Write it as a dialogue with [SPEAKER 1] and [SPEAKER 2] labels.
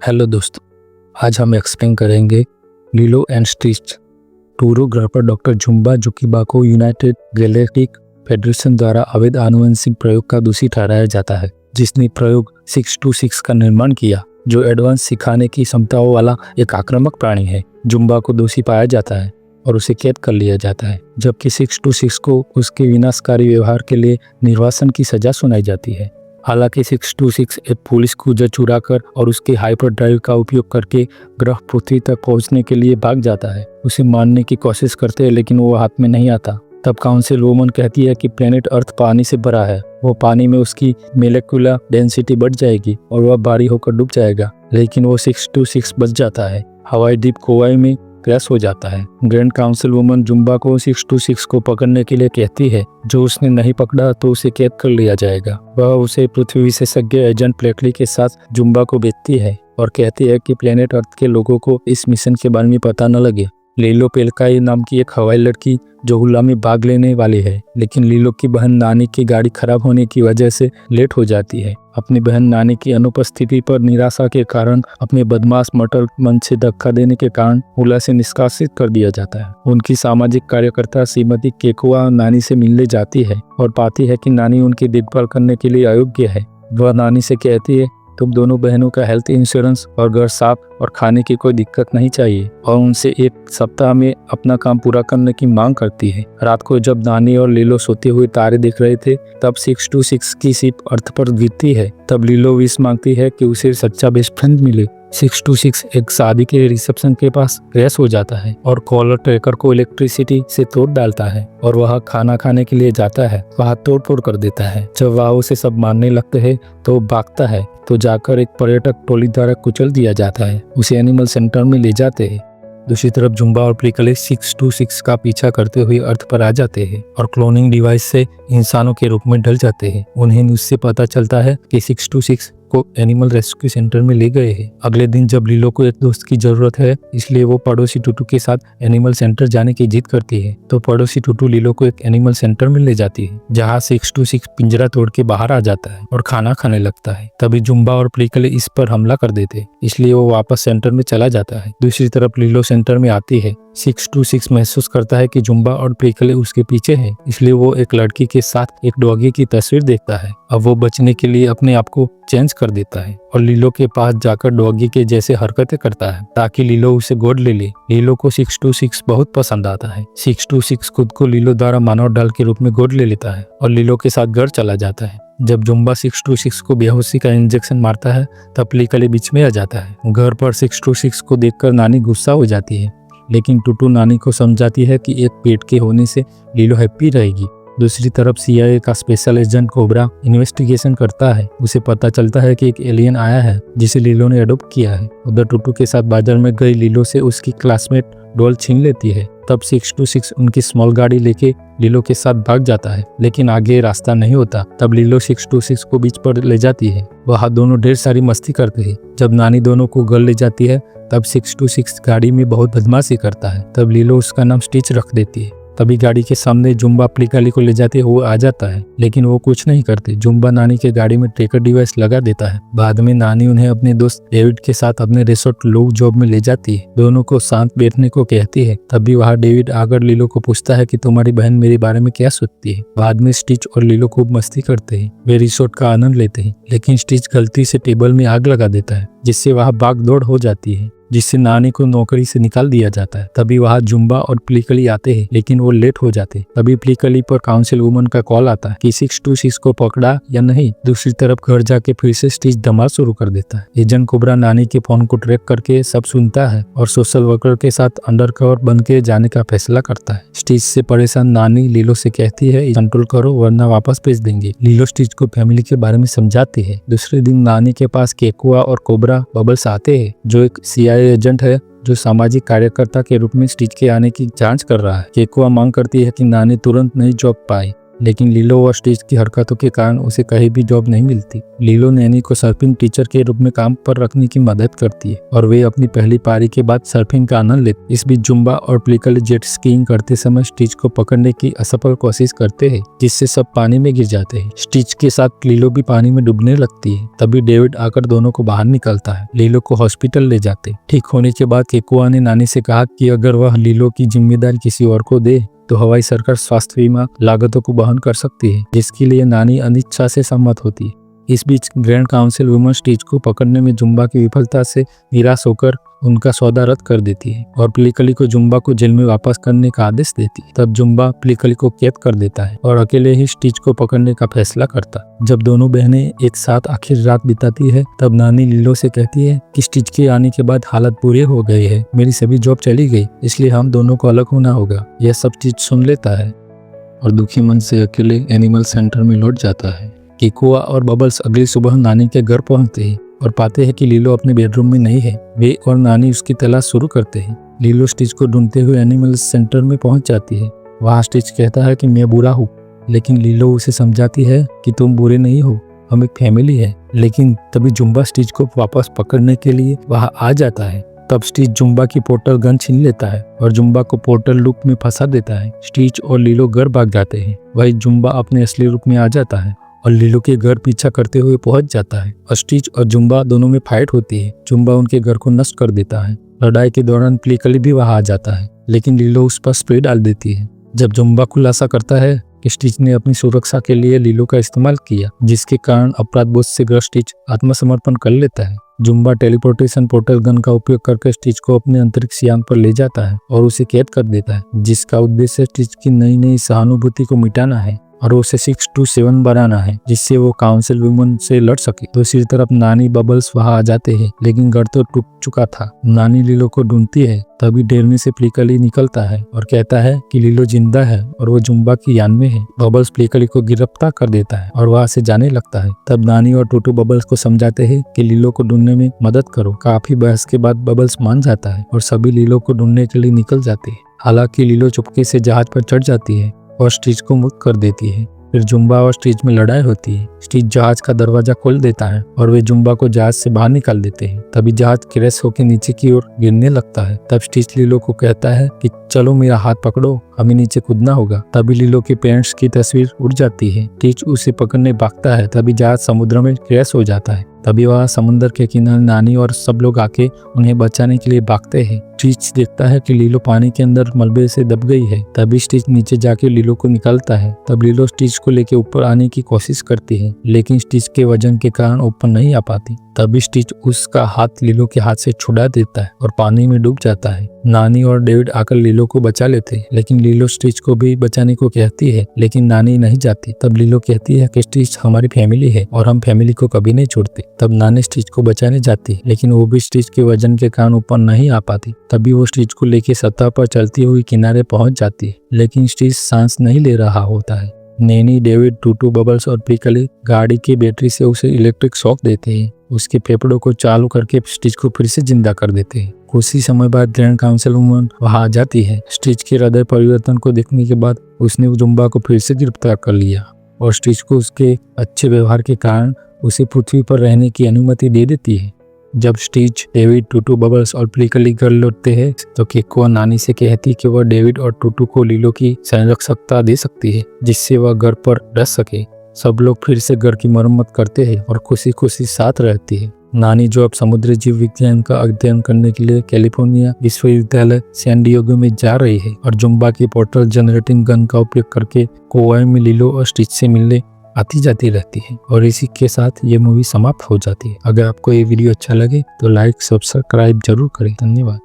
[SPEAKER 1] Hello दोस्तों, आज हम एक्सप्लेन करेंगे लिलो एंड स्टिच। टूरो ग्रह पर डॉक्टर जुम्बा जुकिबा को यूनाइटेड गैलेक्टिक फेडरेशन द्वारा अवैध आनुवंशिक प्रयोग का दोषी ठहराया जाता है, जिसने प्रयोग 626 का निर्माण किया, जो एडवांस सिखाने की क्षमताओं वाला एक आक्रामक प्राणी है। जुम्बा को दोषी पाया जाता है और उसे कैद कर लिया जाता है, जबकि 626 को उसके विनाशकारी व्यवहार के लिए निर्वासन की सजा सुनाई जाती है। हालांकि 626 एक पुलिस क्रूजर चुराकर और उसके हाइपर ड्राइव का उपयोग करके ग्रह पृथ्वी तक पहुंचने के लिए भाग जाता है। उसे मारने की कोशिश करते हैं, लेकिन वो हाथ में नहीं आता। तब काउंसिल वुमन कहती है कि प्लेनेट अर्थ पानी से भरा है, वो पानी में उसकी मोलेकुलर डेंसिटी बढ़ जाएगी और वह भारी होकर डूब जाएगा, लेकिन वो 626 बच जाता है। हवाई द्वीप कोवाई में क्रैश हो जाता है। ग्रैंड काउंसिल वुमन जुम्बा को 626 को पकड़ने के लिए कहती है। जो उसने नहीं पकड़ा तो उसे कैद कर लिया जाएगा। वह उसे पृथ्वी विशेषज्ञ एजेंट प्लेटली के साथ जुम्बा को बेचती है और कहती है कि प्लेनेट अर्थ के लोगों को इस मिशन के बारे में पता न लगे। लीलो पेलकाई नाम की एक हवाई लड़की जो हुला में भाग लेने वाली है, लेकिन लीलो की बहन नानी की गाड़ी खराब होने की वजह से लेट हो जाती है। अपनी बहन नानी की अनुपस्थिति पर निराशा के कारण अपने बदमाश मटर मन से धक्का देने के कारण हुला से निष्कासित कर दिया जाता है। उनकी सामाजिक कार्यकर्ता श्रीमती केकुआ नानी से मिलने जाती है और पाती है कि नानी उनकी देखभाल करने के लिए अयोग्य है। वह नानी से कहती है, तुम दोनों बहनों का हेल्थ इंश्योरेंस और घर साफ और खाने की कोई दिक्कत नहीं चाहिए, और उनसे एक सप्ताह में अपना काम पूरा करने की मांग करती है। रात को जब नानी और लीलो सोते हुए तारे देख रहे थे, तब 626 की शिप अर्थ पर गिरती है। तब लीलो विश मांगती है कि उसे सच्चा बेस्ट फ्रेंड मिले। 626 एक शादी के रिसेप्शन के पास क्रैश हो जाता है और कॉलर ट्रैकर को इलेक्ट्रिसिटी से तोड़ डालता है और वह खाना खाने के लिए जाता है। वह तोड़ फोड़ कर देता है। जब वह उसे सब मारने लगते हैं तो भागता है, तो जाकर एक पर्यटक टोली द्वारा कुचल दिया जाता है। उसे एनिमल सेंटर में ले जाते हैं। दूसरी तरफ जुम्बा और प्रिकले 626 का पीछा करते हुए अर्थ पर आ जाते हैं और क्लोनिंग डिवाइस से इंसानों के रूप में ढल जाते हैं। उन्हें उससे पता चलता है कि 626 को एनिमल रेस्क्यू सेंटर में ले गए हैं। अगले दिन जब लीलो को एक दोस्त की जरूरत है, इसलिए वो पड़ोसी टूटू के साथ एनिमल सेंटर जाने की जिद करती है, तो पड़ोसी टूटू लीलो को एक एनिमल सेंटर में ले जाती है, जहाँ 626 पिंजरा तोड़ के बाहर आ जाता है और खाना खाने लगता है। तभी जुम्बा और प्रिकले इस पर हमला कर देते, इसलिए वो वापस सेंटर में चला जाता है। दूसरी तरफ लीलो सेंटर में आती है। 626 महसूस करता है कि जुम्बा और प्रिकले उसके पीछे है, इसलिए वो एक लड़की के साथ एक डॉगी की तस्वीर देखता है। अब वो बचने के लिए अपने आप को चेंज कर देता है और लीलो के पास जाकर डॉगी के जैसे हरकतें करता है ताकि लीलो उसे गोद ले ले। लीलो को 626 बहुत पसंद आता है। 626 खुद को लीलो द्वारा मानव डाल के रूप में गोद ले लेता है और लीलो के साथ घर चला जाता है। जब जुम्बा 626 को बेहोशी का इंजेक्शन मारता है, तब प्रिकले बीच में आ जाता है। घर पर 626 को देखकर नानी गुस्सा हो जाती है, लेकिन टूटू नानी को समझाती है कि एक पेट के होने से लीलो हैप्पी रहेगी। दूसरी तरफ CIA का स्पेशल एजेंट कोबरा इन्वेस्टिगेशन करता है। उसे पता चलता है कि एक एलियन आया है जिसे लीलो ने अडॉप्ट किया है। उधर टूटू के साथ बाजार में गई लीलो से उसकी क्लासमेट डॉल छीन लेती है। तब 626 उनकी स्मॉल गाड़ी लेके लीलो के साथ भाग जाता है, लेकिन आगे रास्ता नहीं होता। तब लीलो 626 को बीच पर ले जाती है। वहाँ दोनों ढेर सारी मस्ती करते हैं। जब नानी दोनों को घर ले जाती है, तब 626 गाड़ी में बहुत बदमाशी करता है। तब लीलो उसका नाम स्टिच रख देती है। तभी गाड़ी के सामने जुम्बा प्रिकले को ले जाते हुए आ जाता है, लेकिन वो कुछ नहीं करते। जुम्बा नानी के गाड़ी में ट्रैकर डिवाइस लगा देता है। बाद में नानी उन्हें अपने दोस्त डेविड के साथ अपने रिसोर्ट लो जॉब में ले जाती है। दोनों को शांत बैठने को कहती है। तभी वहाँ डेविड आकर लीलो को पूछता है कि तुम्हारी बहन मेरे बारे में क्या सोचती है। बाद में स्टिच और लीलो खूब मस्ती करते हैं। वे रिसोर्ट का आनंद लेते हैं, लेकिन स्टिच गलती से टेबल में आग लगा देता है, जिससे वहाँ भाग दौड़ हो जाती है, जिससे नानी को नौकरी से निकाल दिया जाता है। तभी वहाँ जुम्बा और प्रिकले आते हैं, लेकिन वो लेट हो जाते। तभी प्रिकले पर काउंसिल वुमन का कॉल आता है कि 626 को पकड़ा या नहीं। दूसरी तरफ घर जाके फिर से स्टिच धमाल शुरू कर देता है। एजेंट कोबरा नानी के फोन को ट्रैक करके सब सुनता है और सोशल वर्कर के साथ अंडरकवर बन के जाने का फैसला करता है। स्टिच से परेशान नानी लीलो से कहती है, कंट्रोल करो वरना वापस भेज देंगे। लीलो स्टिच को फैमिली के बारे में समझाती है। दूसरे दिन नानी के पास केकुआ और कोबरा बबल्स आते हैं, जो एक CIA एजेंट है जो सामाजिक कार्यकर्ता के रूप में स्टिच के आने की जांच कर रहा है। केकुआ मांग करती है कि नानी तुरंत नई जॉब पाए लेकिन लिलो और स्टिच की हरकतों के कारण उसे कहीं भी जॉब नहीं मिलती। लिलो नैनी को सर्फिंग टीचर के रूप में काम पर रखने की मदद करती है और वे अपनी पहली पारी के बाद सर्फिंग का आनंद लेते। इस बीच जुम्बा और प्लिकली जेट स्कीइंग करते समय स्टिच को पकड़ने की असफल कोशिश करते हैं, जिससे सब पानी में गिर जाते हैं। स्टिच के साथ लिलो भी पानी में डूबने लगती है। तभी डेविड आकर दोनों को बाहर निकालता है। लिलो को हॉस्पिटल ले जाते। ठीक होने के बाद केकुआ ने नानी से कहा कि अगर वह लिलो की जिम्मेदारी किसी और को दे तो हवाई सरकार स्वास्थ्य बीमा लागतों को वहन कर सकती है, जिसके लिए नानी अनिच्छा से सहमत होती है। इस बीच ग्रैंड काउंसिल वुमेन स्टिच को पकड़ने में जुम्बा की विफलता से निराश होकर उनका सौदा रद्द कर देती है और प्लिकली को जुम्बा को जेल में वापस करने का आदेश देती है। तब जुम्बा प्लिकली को कैद कर देता है और अकेले ही स्टिच को पकड़ने का फैसला करता है। जब दोनों बहनें एक साथ आखिर रात बिताती है, तब नानी लिलो से कहती है कि स्टिच के आने के बाद हालत बुरे हो गए हैं, मेरी सभी जॉब चली गई, इसलिए हम दोनों को अलग होना होगा। यह सब चीज सुन लेता है और दुखी मन से अकेले एनिमल सेंटर में लौट जाता है। केकुआ और बबल्स अगली सुबह नानी के घर पहुंचते हैं और पाते हैं कि लिलो अपने बेडरूम में नहीं है। वे और नानी उसकी तलाश शुरू करते हैं। लिलो स्टिच को ढूंढते हुए एनिमल सेंटर में पहुंच जाती है। वहां स्टिच कहता है कि मैं बुरा हूँ, लेकिन लिलो उसे समझाती है कि तुम बुरे नहीं हो, हम एक फैमिली है। लेकिन तभी जुम्बा स्टिच को वापस पकड़ने के लिए वहां आ जाता है। तब स्टिच जुम्बा की पोर्टल गन छीन लेता है और जुम्बा को पोर्टल लूप में फंसा देता है। स्टिच और लिलो घर भाग जाते हैं। वही जुम्बा अपने असली रूप में आ जाता है और लिलो के घर पीछा करते हुए पहुंच जाता है और स्टिच और जुम्बा दोनों में फाइट होती है। जुम्बा उनके घर को नष्ट कर देता है। लड़ाई के दौरान प्लिकली भी वहां आ जाता है, लेकिन लिलो उस पर स्प्रे डाल देती है। जब जुम्बा खुलासा करता है कि स्टिच ने अपनी सुरक्षा के लिए लिलो का इस्तेमाल किया, जिसके कारण अपराध बोध से ग्रस्त स्टिच आत्मसमर्पण कर लेता है। जुम्बा टेलीपोर्टेशन पोर्टल गन का उपयोग करके स्टिच को अपने अंतरिक्ष यान पर ले जाता है और उसे कैद कर देता है, जिसका उद्देश्य स्टिच की नई नई सहानुभूति को मिटाना है और उसे 6 to 7 बनाना है, जिससे वो काउंसिल वुमेन से लड़ सके। दूसरी तरफ नानी बबल्स वहां आ जाते हैं, लेकिन घर तो टूट चुका था। नानी लिलो को ढूंढती है। तभी डेरने से प्लिकली निकलता है और कहता है कि लिलो जिंदा है और वो जुम्बा की यान में है। बबल्स प्लिकली को गिरफ्तार कर देता है और वहां से जाने लगता है। तब नानी और टूटू बबल्स को समझाते हैं कि लिलो को ढूंढने में मदद करो। काफी बहस के बाद बबल्स मान जाता है और सभी लिलो को ढूंढने के लिए निकल जाते हैं। हालांकि लिलो चुपके से जहाज पर चढ़ जाती है और स्टिच को मुक्त कर देती है। फिर जुम्बा और स्टिच में लड़ाई होती है। स्टिच जहाज का दरवाजा खोल देता है और वे जुम्बा को जहाज से बाहर निकाल देते हैं। तभी जहाज क्रैश होकर नीचे की ओर गिरने लगता है। तब स्टिच लिलो को कहता है कि चलो मेरा हाथ पकड़ो, हमें नीचे कूदना होगा। तभी लिलो के पेरेंट्स की तस्वीर उड़ जाती है। स्टिच उसे पकड़ने भागता है। तभी जहाज समुद्र में क्रैश हो जाता है। तभी वह समुद्र के किनारे नानी और सब लोग आके उन्हें बचाने के लिए भागते हैं। स्टिच देखता है कि लिलो पानी के अंदर मलबे से दब गई है। तभी स्टिच नीचे जाके लिलो को निकालता है। तब लिलो स्टिच को लेके ऊपर आने की कोशिश करती है, लेकिन स्टिच के वजन के कारण ऊपर नहीं आ पाती। तभी स्टिच उसका हाथ लिलो के हाथ से छुड़ा देता है और पानी में डूब जाता है। नानी और डेविड आकर लिलो को बचा लेते हैं, लेकिन लिलो स्टिच को भी बचाने को कहती है, लेकिन नानी नहीं जाती। तब लिलो कहती है कि स्टिच हमारी फैमिली है और हम फैमिली को कभी नहीं छोड़ते। तब नानी स्टिच को बचाने जाती है, लेकिन वो भी स्टिच के वजन के कारण ऊपर नहीं आ पाती। तभी वो स्टिच को लेके सतह पर चलती हुई किनारे पहुंच जाती है, लेकिन स्टिच सांस नहीं ले रहा होता है। नैनी, डेविड, टूटू, बबल्स और प्लिकली गाड़ी की बैटरी से उसे इलेक्ट्रिक शॉक देते हैं। उसके फेफड़ों को चालू करके स्टिच को फिर से जिंदा कर देते हैं। कुछ ही समय बाद ग्रैंड काउंसिल वुमन वहां आ जाती है। स्टिच के हृदय परिवर्तन को देखने के बाद उसने जुम्बा को फिर से गिरफ्तार कर लिया और स्टिच को उसके अच्छे व्यवहार के कारण उसे पृथ्वी पर रहने की अनुमति दे देती है। जब स्टिच, डेविड, टूटू, बबल्स और प्लिकली घर लौटते हैं तो केकुआ नानी से कहती कि वह डेविड और टूटू को लिलो की संरक्षकता दे सकती है, जिससे वह घर पर रह सके। सब लोग फिर से घर की मरम्मत करते हैं और खुशी खुशी साथ रहती है। नानी, जो अब समुद्री जीव विज्ञान का अध्ययन करने के लिए कैलिफोर्निया विश्वविद्यालय सैन डिएगो में जा रही है और जुम्बा की पोर्टल जनरेटिंग गन का उपयोग करके कोवाई में लिलो और स्टिच से मिलने आती जाती रहती है। और इसी के साथ ये मूवी समाप्त हो जाती है। अगर आपको ये वीडियो अच्छा लगे तो लाइक, सब्सक्राइब जरूर करें। धन्यवाद।